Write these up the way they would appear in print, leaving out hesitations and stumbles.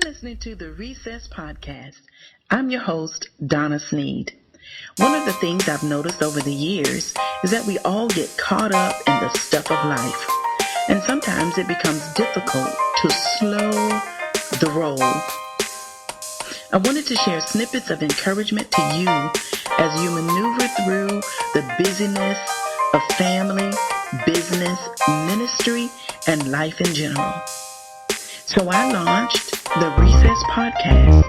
listening to the Recess Podcast. I'm your host, Donna Sneed. One of the things I've noticed over the years is that we all get caught up in the stuff of life. And sometimes it becomes difficult to slow the roll. I wanted to share snippets of encouragement to you as you maneuver through the busyness of family, business, ministry, and life in general. So I launched the Recess Podcast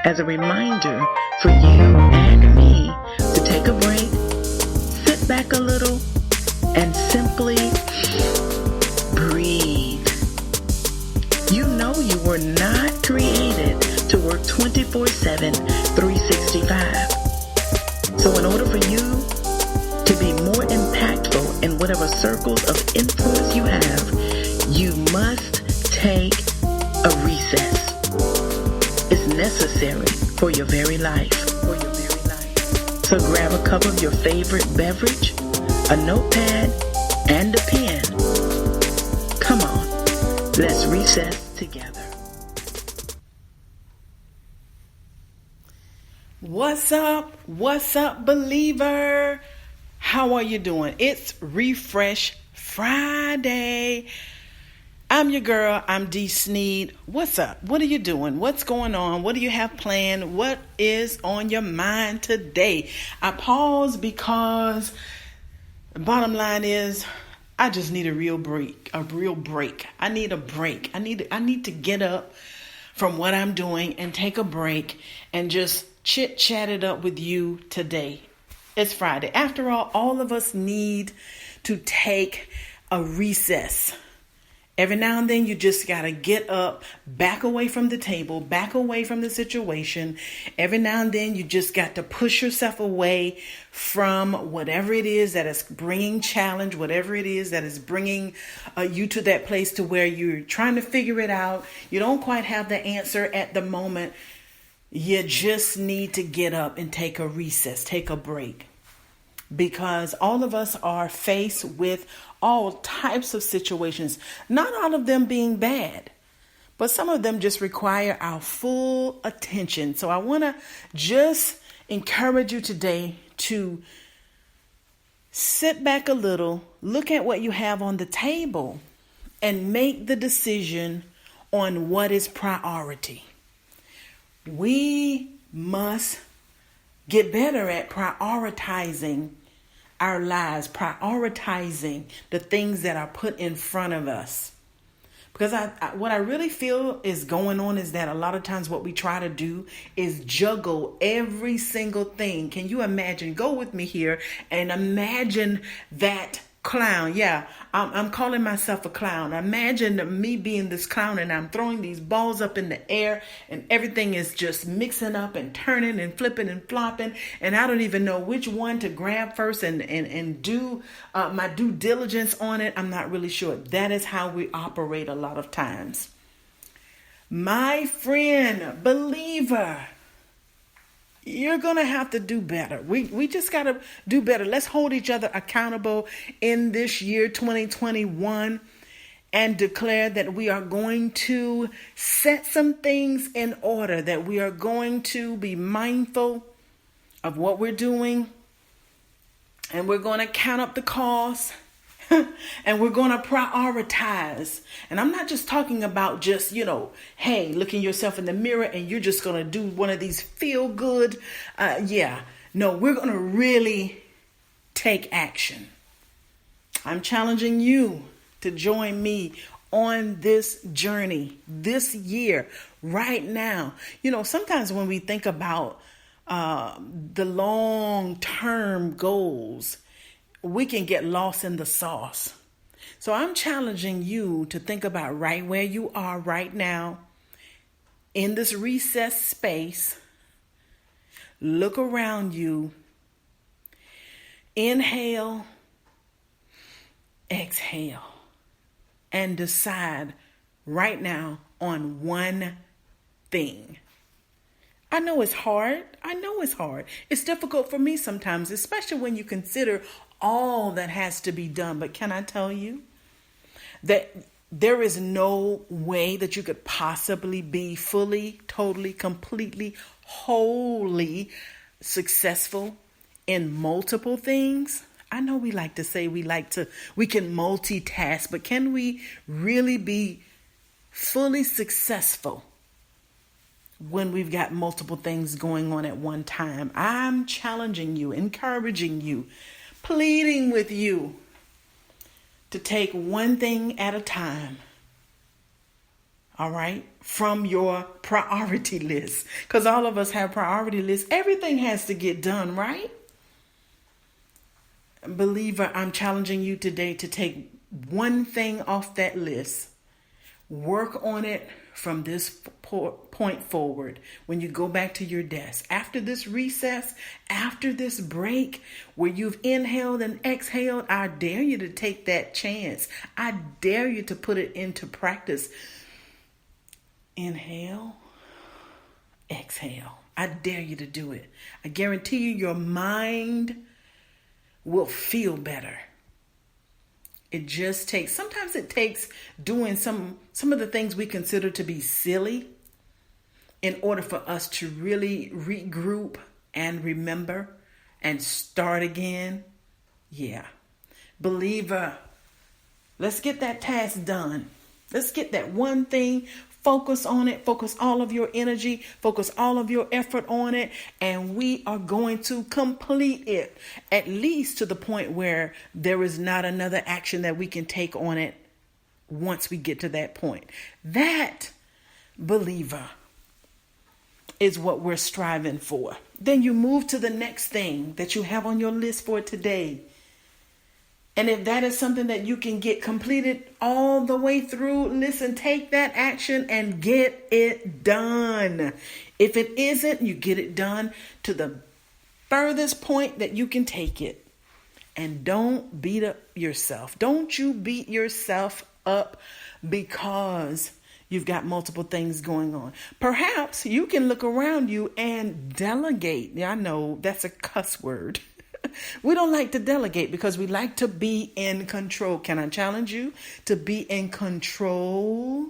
as a reminder for you and me to take a break, sit back a little, and simply breathe. You know you were not created to work 24/7, 365. So in order for you to be more impactful in whatever circles of influence you have, you must take a recess. It's necessary for your very life. So grab a cup of your favorite beverage, a notepad, and a pen. Come on, let's recess together. What's up? What's up, believer? How are you doing? It's Refresh Friday. I'm your girl. I'm D. Sneed. What's up? What are you doing? What's going on? What do you have planned? What is on your mind today? I pause because the bottom line is I just need a real break. I need a break. I need to get up from what I'm doing and take a break and just chit-chat it up with you today. It's Friday. After all of us need to take a recess. Every now and then you just got to get up, back away from the table, back away from the situation. Every now and then you just got to push yourself away from whatever it is that is bringing challenge, whatever it is that is bringing you to that place to where you're trying to figure it out. You don't quite have the answer at the moment. You just need to get up and take a recess, take a break. Because all of us are faced with all types of situations, not all of them being bad, but some of them just require our full attention. So I want to just encourage you today to sit back a little, look at what you have on the table, and make the decision on what is priority. We must get better at prioritizing our lives, prioritizing the things that are put in front of us. Because what I really feel is going on is that a lot of times what we try to do is juggle every single thing. Can you imagine? Go with me here and imagine that clown. Yeah, I'm calling myself a clown. Imagine me being this clown and I'm throwing these balls up in the air and everything is just mixing up and turning and flipping and flopping. And I don't even know which one to grab first and do my due diligence on it. I'm not really sure. That is how we operate a lot of times. My friend, believer, you're going to have to do better. We just got to do better. Let's hold each other accountable in this year 2021 and declare that we are going to set some things in order, that we are going to be mindful of what we're doing, and we're going to count up the costs. And we're going to prioritize. And I'm not just talking about just, hey, looking yourself in the mirror and you're just going to do one of these feel good. No, we're going to really take action. I'm challenging you to join me on this journey this year, right now. Sometimes when we think about the long-term goals, we can get lost in the sauce. So I'm challenging you to think about right where you are right now in this recess space. Look around you. Inhale, exhale, and decide right now on one thing. I know it's hard. It's difficult for me sometimes, especially when you consider all that has to be done. But can I tell you that There is no way that you could possibly be fully, totally, completely, wholly successful in multiple things. I know we like to say we can multitask, but can we really be fully successful when we've got multiple things going on at one time? I'm challenging you, encouraging you, pleading with you to take one thing at a time, all right, from your priority list. Because all of us have priority lists. Everything has to get done, right? Believer, I'm challenging you today to take one thing off that list. Work on it from this point forward. When you go back to your desk, after this recess, after this break where you've inhaled and exhaled, I dare you to take that chance. I dare you to put it into practice. Inhale, exhale. I dare you to do it. I guarantee you your mind will feel better. Sometimes it takes doing some of the things we consider to be silly in order for us to really regroup and remember and start again. Yeah. Believer, let's get that task done. Let's get that one thing. Focus on it. Focus all of your energy. Focus all of your effort on it. And we are going to complete it, at least to the point where there is not another action that we can take on it once we get to that point. That, believer, is what we're striving for. Then you move to the next thing that you have on your list for today. And if that is something that you can get completed all the way through, listen, take that action and get it done. If it isn't, you get it done to the furthest point that you can take it. And don't beat up yourself. Don't you beat yourself up because you've got multiple things going on. Perhaps you can look around you and delegate. Yeah, I know that's a cuss word. We don't like to delegate because we like to be in control. Can I challenge you to be in control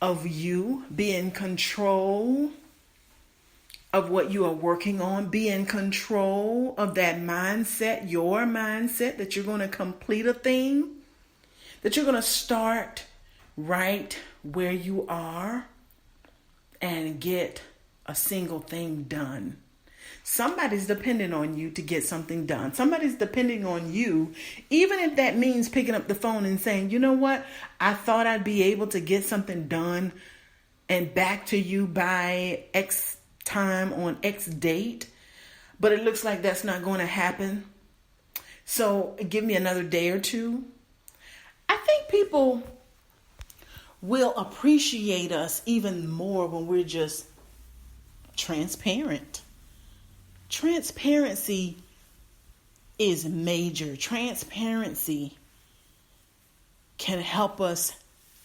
of you? Be in control of what you are working on. Be in control of that mindset, your mindset, that you're going to complete a thing, that you're going to start right where you are and get a single thing done. Somebody's depending on you to get something done. Somebody's depending on you, even if that means picking up the phone and saying, you know what? I thought I'd be able to get something done and back to you by X time on X date, but it looks like that's not going to happen. So give me another day or two. I think people will appreciate us even more when we're just transparent. Transparency is major. Transparency can help us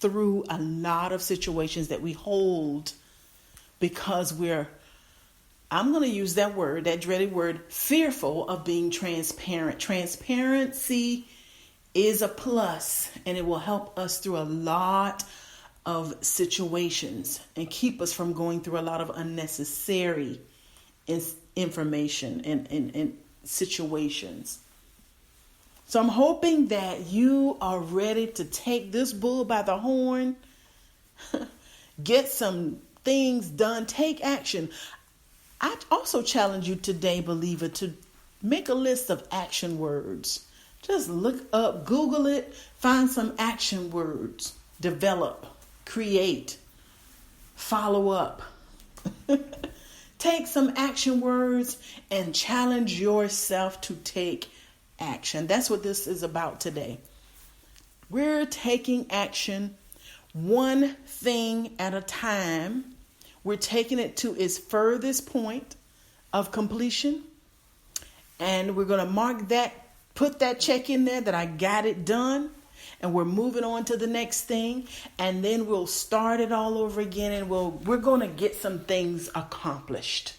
through a lot of situations that we hold because I'm going to use that word, that dreaded word, fearful of being transparent. Transparency is a plus, and it will help us through a lot of situations and keep us from going through a lot of unnecessary information and situations. So I'm hoping that you are ready to take this bull by the horn, get some things done, take action. I also challenge you today, believer, to make a list of action words. Just look up, Google it, find some action words, develop, create, follow up. Take some action words and challenge yourself to take action. That's what this is about today. We're taking action one thing at a time. We're taking it to its furthest point of completion. And we're going to put that check in there that I got it done. And we're moving on to the next thing. And then we'll start it all over again. And we're going to get some things accomplished.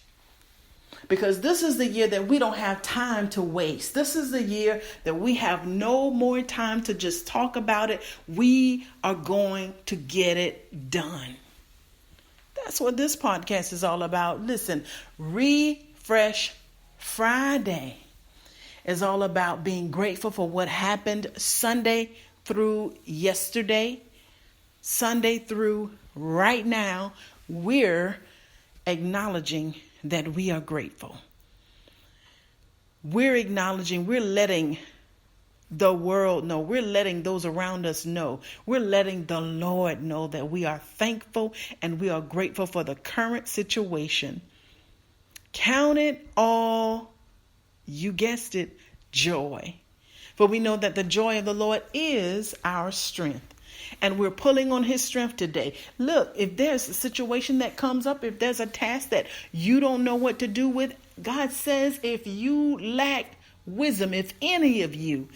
Because this is the year that we don't have time to waste. This is the year that we have no more time to just talk about it. We are going to get it done. That's what this podcast is all about. Listen, Refresh Friday is all about being grateful for what happened Sunday through yesterday, Sunday through right now. We're acknowledging that we are grateful. We're acknowledging, we're letting the world know, we're letting those around us know, we're letting the Lord know that we are thankful and we are grateful for the current situation. Count it all, you guessed it, joy. For we know that the joy of the Lord is our strength. And we're pulling on his strength today. Look, if there's a situation that comes up, if there's a task that you don't know what to do with, God says if you lack wisdom, if any of you,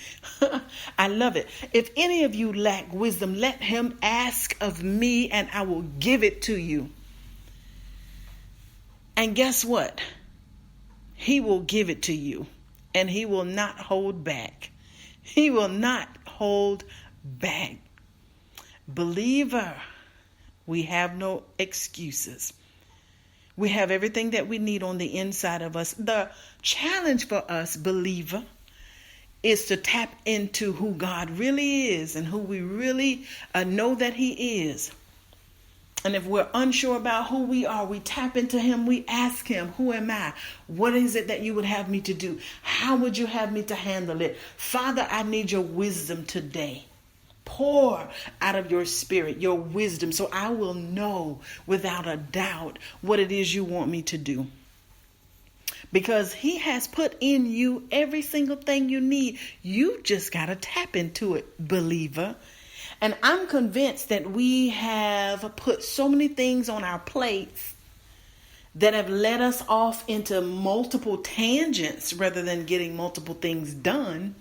I love it. If any of you lack wisdom, let him ask of me and I will give it to you. And guess what? He will give it to you and he will not hold back. He will not hold back. Believer, we have no excuses. We have everything that we need on the inside of us. The challenge for us, believer, is to tap into who God really is and who we really know that he is. And if we're unsure about who we are, we tap into him. We ask him, who am I? What is it that you would have me to do? How would you have me to handle it? Father, I need your wisdom today. Pour out of your spirit, your wisdom, so I will know without a doubt what it is you want me to do. Because he has put in you every single thing you need. You just got to tap into it, believer. And I'm convinced that we have put so many things on our plates that have led us off into multiple tangents rather than getting multiple things done.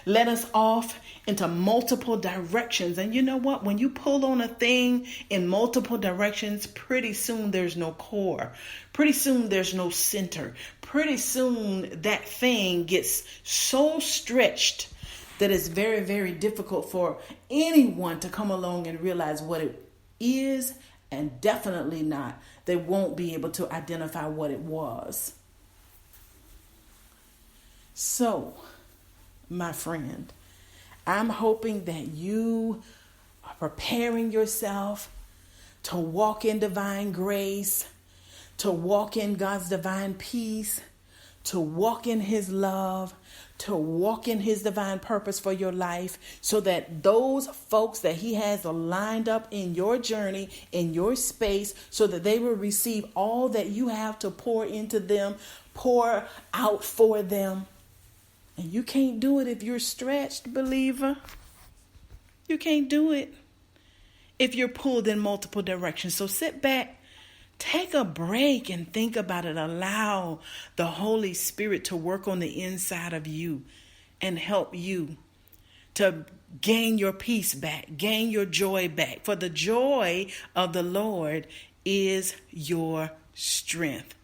Led us off into multiple directions. And you know what? When you pull on a thing in multiple directions, pretty soon there's no core. Pretty soon there's no center. Pretty soon that thing gets so stretched that it's very, very difficult for anyone to come along and realize what it is, and definitely not, they won't be able to identify what it was. So, my friend, I'm hoping that you are preparing yourself to walk in divine grace, to walk in God's divine peace, to walk in his love, to walk in his divine purpose for your life, so that those folks that he has lined up in your journey, in your space, so that they will receive all that you have to pour into them, pour out for them. And you can't do it if you're stretched, believer. You can't do it if you're pulled in multiple directions. So sit back, take a break and think about it. Allow the Holy Spirit to work on the inside of you and help you to gain your peace back, gain your joy back. For the joy of the Lord is your strength.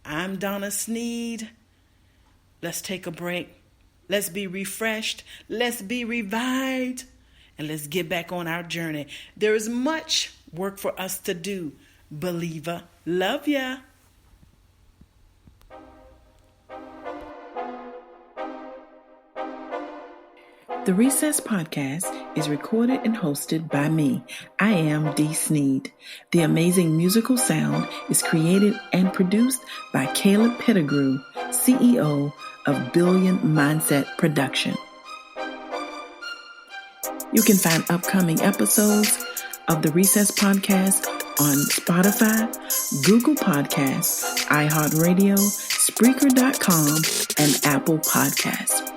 I'm Donna Sneed. Let's take a break. Let's be refreshed. Let's be revived. And let's get back on our journey. There is much work for us to do, believer. Love ya. The Recess Podcast is recorded and hosted by me. I am Dee Sneed. The amazing musical sound is created and produced by Caleb Pettigrew, CEO of Billion Mindset Production. You can find upcoming episodes of the Recess Podcast on Spotify, Google Podcasts, iHeartRadio, Spreaker.com, and Apple Podcasts.